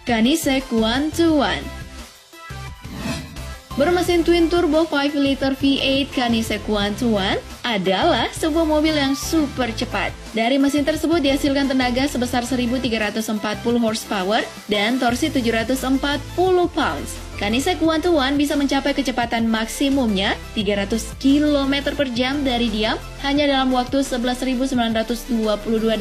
Koenigsegg 121. Bermesin twin turbo 5 liter V8 Koenigsegg 121 adalah sebuah mobil yang super cepat. Dari mesin tersebut dihasilkan tenaga sebesar 1340 horsepower dan torsi 740 pounds. Koenigsegg 121 bisa mencapai kecepatan maksimumnya 300 km per jam dari diam hanya dalam waktu 11.922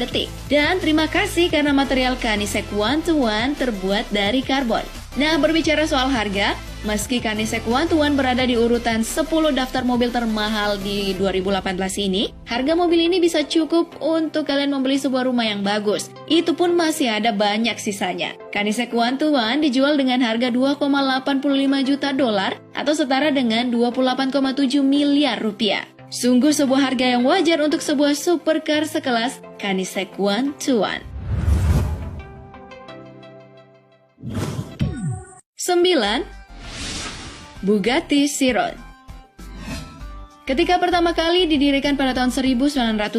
detik. Dan terima kasih karena material Koenigsegg 121 terbuat dari karbon. Nah, berbicara soal harga, meski Koenigsegg 121 berada di urutan 10 daftar mobil termahal di 2018 ini, harga mobil ini bisa cukup untuk kalian membeli sebuah rumah yang bagus. Itu pun masih ada banyak sisanya. Koenigsegg 121 dijual dengan harga 2,85 juta dolar atau setara dengan 28,7 miliar rupiah. Sungguh sebuah harga yang wajar untuk sebuah supercar sekelas Koenigsegg 121. 9. Bugatti Chiron. Ketika pertama kali didirikan pada tahun 1909,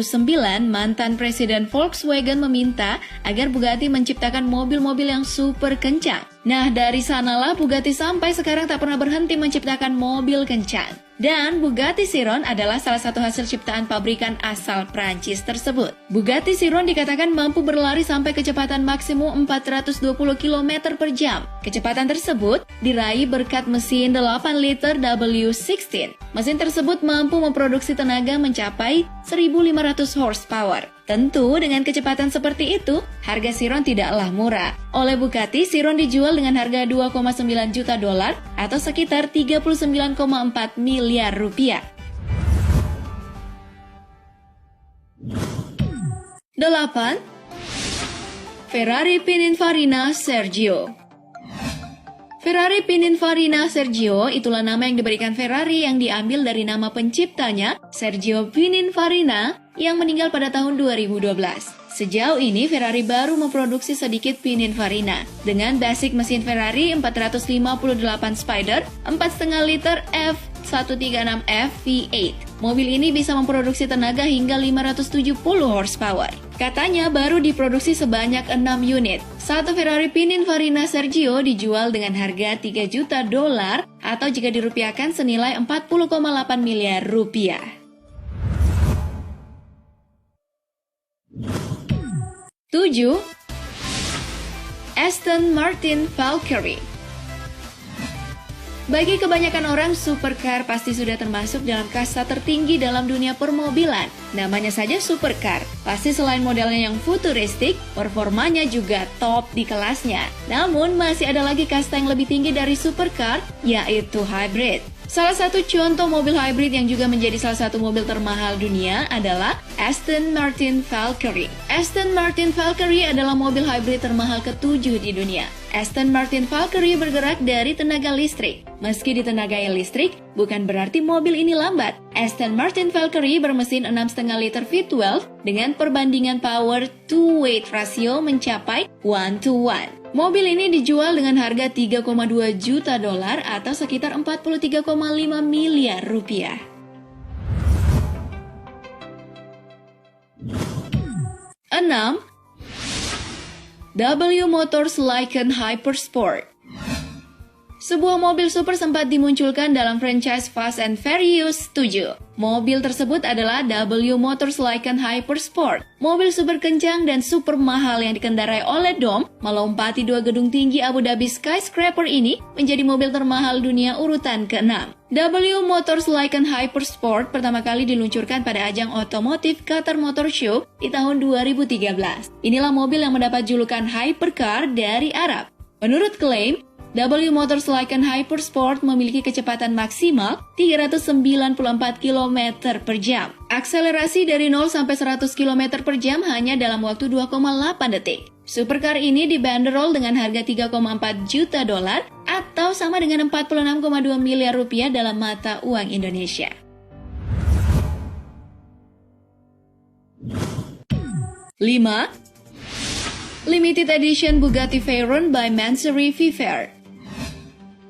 mantan Presiden Volkswagen meminta agar Bugatti menciptakan mobil-mobil yang super kencang. Nah, dari sanalah Bugatti sampai sekarang tak pernah berhenti menciptakan mobil kencang. Dan Bugatti Chiron adalah salah satu hasil ciptaan pabrikan asal Prancis tersebut. Bugatti Chiron dikatakan mampu berlari sampai kecepatan maksimum 420 km per jam. Kecepatan tersebut diraih berkat mesin 8 liter W16. Mesin tersebut mampu memproduksi tenaga mencapai 1.500 horsepower. Tentu dengan kecepatan seperti itu, harga Chiron tidaklah murah. Oleh Bugatti, Chiron dijual dengan harga 2,9 juta dolar atau sekitar 39,4 miliar rupiah. 8. Ferrari Pininfarina Sergio. Ferrari Pininfarina Sergio itulah nama yang diberikan Ferrari yang diambil dari nama penciptanya, Sergio Pininfarina, yang meninggal pada tahun 2012. Sejauh ini Ferrari baru memproduksi sedikit Pininfarina dengan basic mesin Ferrari 458 Spider 4,5 liter F136F V8. Mobil ini bisa memproduksi tenaga hingga 570 horsepower. Katanya baru diproduksi sebanyak 6 unit. Satu Ferrari Pininfarina Sergio dijual dengan harga 3 juta dolar atau jika dirupiahkan senilai 40,8 miliar rupiah. 7. Aston Martin Valkyrie. Bagi kebanyakan orang, supercar pasti sudah termasuk dalam kasta tertinggi dalam dunia permobilan. Namanya saja supercar. Pasti selain modelnya yang futuristik, performanya juga top di kelasnya. Namun, masih ada lagi kasta yang lebih tinggi dari supercar, yaitu hybrid. Salah satu contoh mobil hybrid yang juga menjadi salah satu mobil termahal dunia adalah Aston Martin Valkyrie. Aston Martin Valkyrie adalah mobil hybrid termahal ke-7 di dunia. Aston Martin Valkyrie bergerak dari tenaga listrik. Meski ditenagai listrik, bukan berarti mobil ini lambat. Aston Martin Valkyrie bermesin 6,5 liter V12 dengan perbandingan power to weight ratio mencapai 1:1. Mobil ini dijual dengan harga 3,2 juta dolar atau sekitar 43,5 miliar rupiah. 6. W Motors Lycan Hypersport. Sebuah mobil super sempat dimunculkan dalam franchise Fast and Furious 7. Mobil tersebut adalah W Motors Lycan Hypersport. Mobil super kencang dan super mahal yang dikendarai oleh Dom melompati 2 gedung tinggi Abu Dhabi Skyscraper ini menjadi mobil termahal dunia urutan ke-6. W Motors Lycan Hypersport pertama kali diluncurkan pada ajang otomotif Qatar Motor Show di tahun 2013. Inilah mobil yang mendapat julukan hypercar dari Arab. Menurut klaim, W Motors Lycan Hypersport memiliki kecepatan maksimal 394 km per jam. Akselerasi dari 0 sampai 100 km per jam hanya dalam waktu 2,8 detik. Supercar ini dibanderol dengan harga 3,4 juta dolar atau sama dengan 46,2 miliar rupiah dalam mata uang Indonesia. 5. Limited Edition Bugatti Veyron by Mansory Vivert.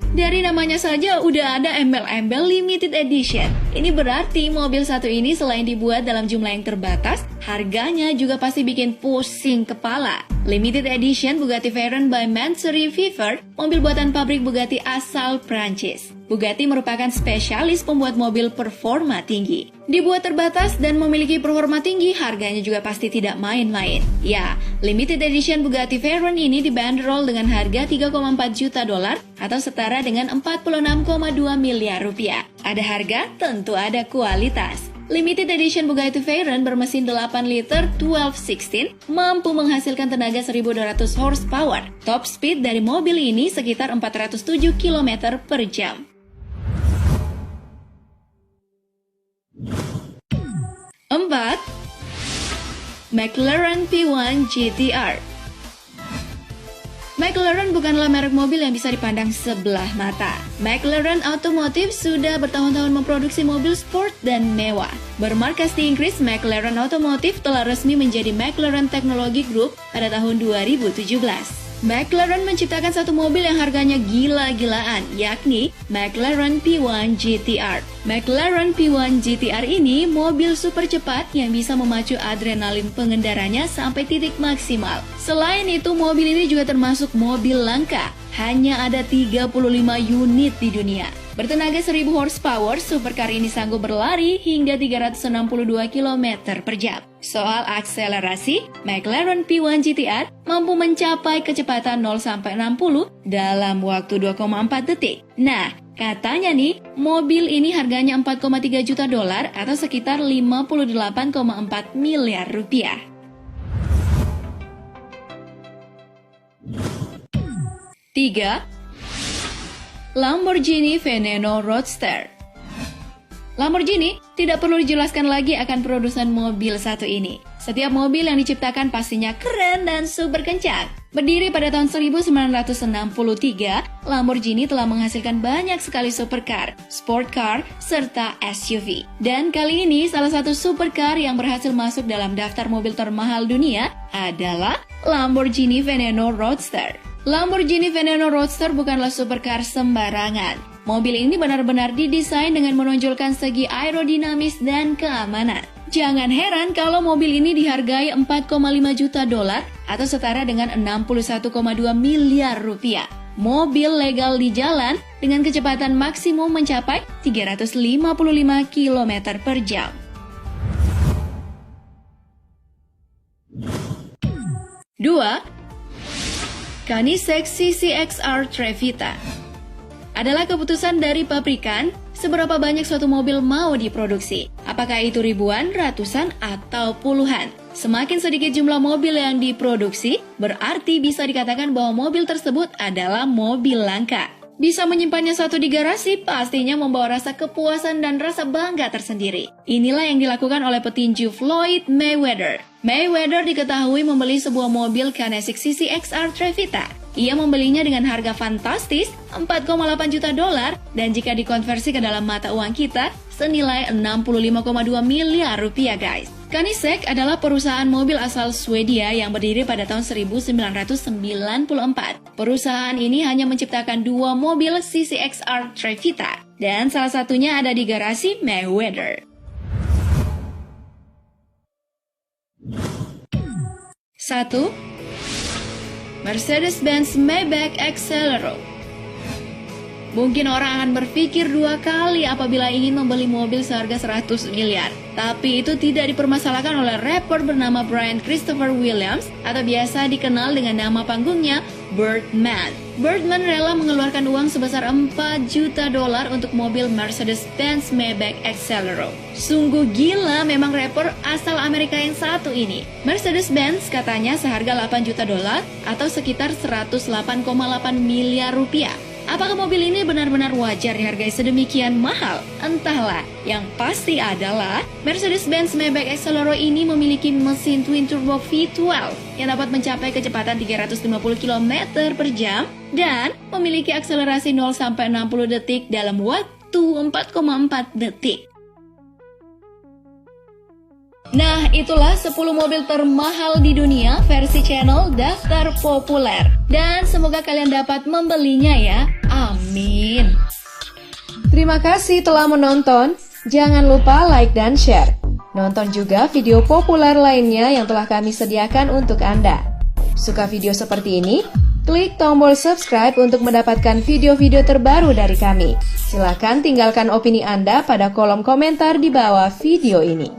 Dari namanya saja udah ada embel-embel limited edition. Ini berarti mobil satu ini selain dibuat dalam jumlah yang terbatas, harganya juga pasti bikin pusing kepala. Limited Edition Bugatti Veyron by Mansory Fever, mobil buatan pabrik Bugatti asal Prancis. Bugatti merupakan spesialis pembuat mobil performa tinggi. Dibuat terbatas dan memiliki performa tinggi, harganya juga pasti tidak main-main. Ya, Limited Edition Bugatti Veyron ini dibanderol dengan harga 3,4 juta dolar atau setara dengan 46,2 miliar rupiah. Ada harga, tentu ada kualitas. Limited Edition Bugatti Veyron bermesin 8 liter 1216 mampu menghasilkan tenaga 1200 horsepower. Top speed dari mobil ini sekitar 407 km per jam. 4. McLaren P1 GTR. McLaren bukanlah merek mobil yang bisa dipandang sebelah mata. McLaren Automotive sudah bertahun-tahun memproduksi mobil sport dan mewah. Bermarkas di Inggris, McLaren Automotive telah resmi menjadi McLaren Technology Group pada tahun 2017. McLaren menciptakan satu mobil yang harganya gila-gilaan, yakni McLaren P1 GTR. McLaren P1 GTR ini mobil super cepat yang bisa memacu adrenalin pengendaranya sampai titik maksimal. Selain itu, mobil ini juga termasuk mobil langka. Hanya ada 35 unit di dunia. Bertenaga 1000 horsepower, supercar ini sanggup berlari hingga 362 km per jam. Soal akselerasi, McLaren P1 GTR mampu mencapai kecepatan 0-60 dalam waktu 2,4 detik. Nah, katanya nih, mobil ini harganya 4,3 juta dolar atau sekitar 58,4 miliar rupiah. 3. Lamborghini Veneno Roadster. Lamborghini tidak perlu dijelaskan lagi akan produsen mobil satu ini. Setiap mobil yang diciptakan pastinya keren dan super kencang. Berdiri pada tahun 1963, Lamborghini telah menghasilkan banyak sekali supercar, sport car, serta SUV. Dan kali ini salah satu supercar yang berhasil masuk dalam daftar mobil termahal dunia adalah Lamborghini Veneno Roadster. Lamborghini Veneno Roadster bukanlah supercar sembarangan. Mobil ini benar-benar didesain dengan menonjolkan segi aerodinamis dan keamanan. Jangan heran kalau mobil ini dihargai 4,5 juta dolar atau setara dengan 61,2 miliar rupiah. Mobil legal di jalan dengan kecepatan maksimum mencapai 355 km per jam. 2. Koenigsegg CC-XR Trevita. Adalah keputusan dari pabrikan seberapa banyak suatu mobil mau diproduksi. Apakah itu ribuan, ratusan, atau puluhan? Semakin sedikit jumlah mobil yang diproduksi, berarti bisa dikatakan bahwa mobil tersebut adalah mobil langka. Bisa menyimpannya satu di garasi, pastinya membawa rasa kepuasan dan rasa bangga tersendiri. Inilah yang dilakukan oleh petinju Floyd Mayweather. Mayweather diketahui membeli sebuah mobil Koenigsegg CC-XR Trevita. Ia membelinya dengan harga fantastis 4,8 juta dolar dan jika dikonversi ke dalam mata uang kita, senilai 65,2 miliar rupiah guys. Koenigsegg adalah perusahaan mobil asal Swedia yang berdiri pada tahun 1994. Perusahaan ini hanya menciptakan 2 mobil CC-XR Trevita dan salah satunya ada di garasi Mayweather. 1. Mercedes-Benz Maybach Exelero. Mungkin orang akan berpikir 2 kali apabila ingin membeli mobil seharga 100 miliar. Tapi itu tidak dipermasalahkan oleh rapper bernama Brian Christopher Williams atau biasa dikenal dengan nama panggungnya Birdman. Birdman rela mengeluarkan uang sebesar 4 juta dolar untuk mobil Mercedes-Benz Maybach Exelero. Sungguh gila memang rapper asal Amerika yang satu ini. Mercedes-Benz katanya seharga 8 juta dolar atau sekitar 108,8 miliar rupiah. Apakah mobil ini benar-benar wajar dihargai sedemikian mahal? Entahlah, yang pasti adalah Mercedes-Benz Maybach Exelero ini memiliki mesin twin turbo V12 yang dapat mencapai kecepatan 350 km per jam dan memiliki akselerasi 0-60 detik dalam waktu 4,4 detik. Nah, itulah 10 mobil termahal di dunia versi channel Daftar Populer. Dan semoga kalian dapat membelinya ya. Amin. Terima kasih telah menonton. Jangan lupa like dan share. Nonton juga video populer lainnya yang telah kami sediakan untuk Anda. Suka video seperti ini? Klik tombol subscribe untuk mendapatkan video-video terbaru dari kami. Silakan tinggalkan opini Anda pada kolom komentar di bawah video ini.